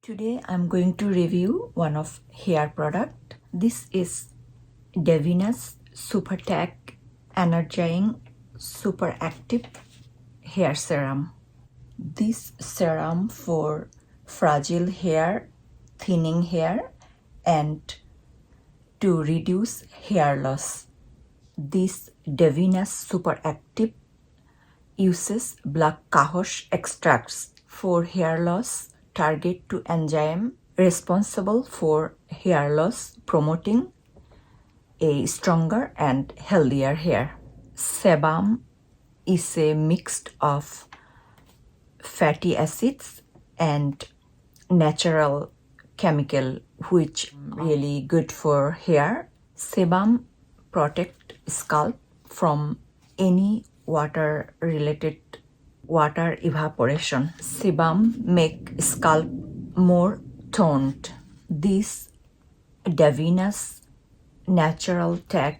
Today I'm going to review one of hair product. This is Davines Energizing Superactive Hair Serum. This serum for fragile hair, thinning hair, and to reduce hair loss. This Davines Superactive uses black cohosh extracts for hair loss, target to enzyme responsible for hair loss, promoting a stronger and healthier hair. Sebum is a mix of fatty acids and natural chemical which really good for hair. Sebum protect scalp from any water evaporation. Sebum make scalp more toned. This Davines Naturalteach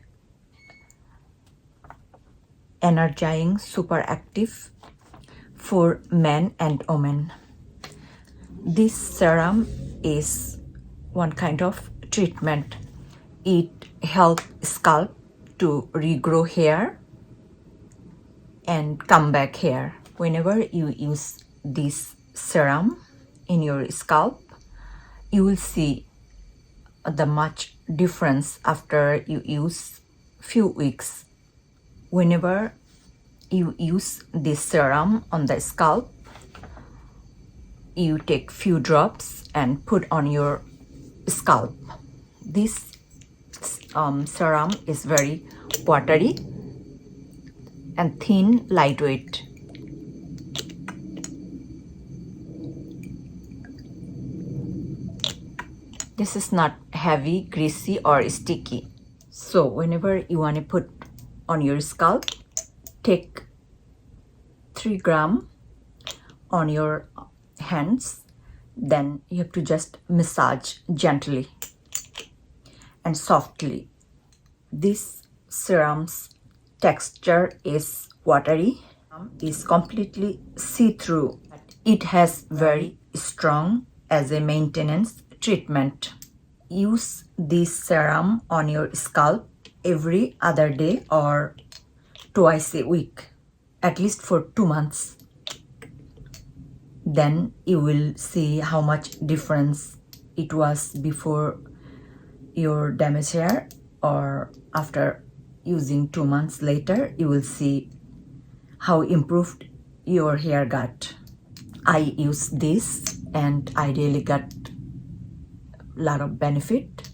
Energizing Superactive for men and women. This serum is one kind of treatment. It helps scalp to regrow hair and come back hair. Whenever you use this serum in your scalp, you will see the much difference after you use few weeks. Whenever you use this serum on the scalp, you take few drops and put on your scalp. This serum is very watery and thin, lightweight. This is not heavy, greasy or sticky. So whenever you want to put on your scalp, take 3 grams on your hands. Then you have to just massage gently and softly. This serum's texture is watery, is completely see-through. It has very strong as a maintenance treatment. Use this serum on your scalp every other day or twice a week, at least for 2 months. Then you will see how much difference it was before your damaged hair, or after using 2 months later, you will see how improved your hair got. I use this and I really got a lot of benefit.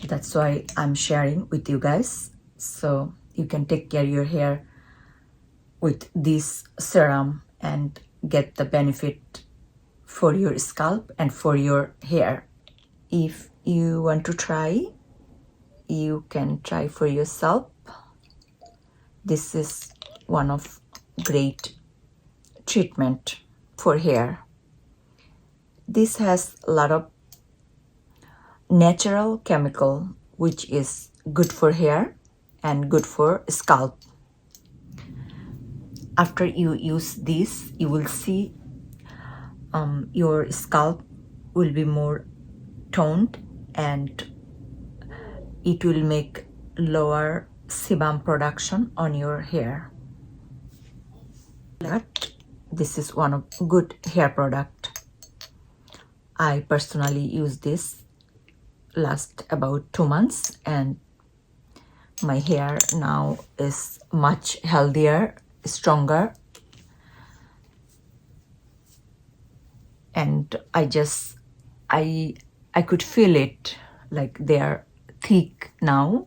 That's why I'm sharing with you guys, so you can take care of your hair with this serum and get the benefit for your scalp and for your hair. If you want to try, you can try for yourself. This is one of great treatment for hair. This has a lot of natural chemical which is good for hair and good for scalp. After you use this, you will see your scalp will be more toned and it will make lower sebum production on your hair. This is one of good hair product. I personally use this last about 2 months and my hair now is much healthier, stronger, and I could feel it, like they are thick now.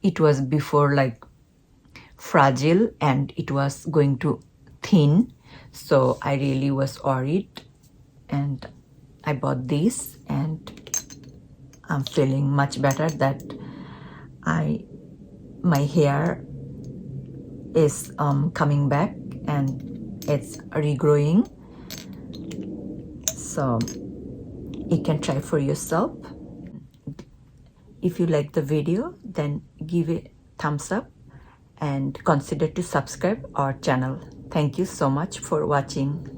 It was before like fragile and it was going to thin, so I really was worried, and I bought this and I'm feeling much better that my hair is coming back and it's regrowing. So you can try for yourself. If you like the video, then give it thumbs up and consider to subscribe our channel. Thank you so much for watching.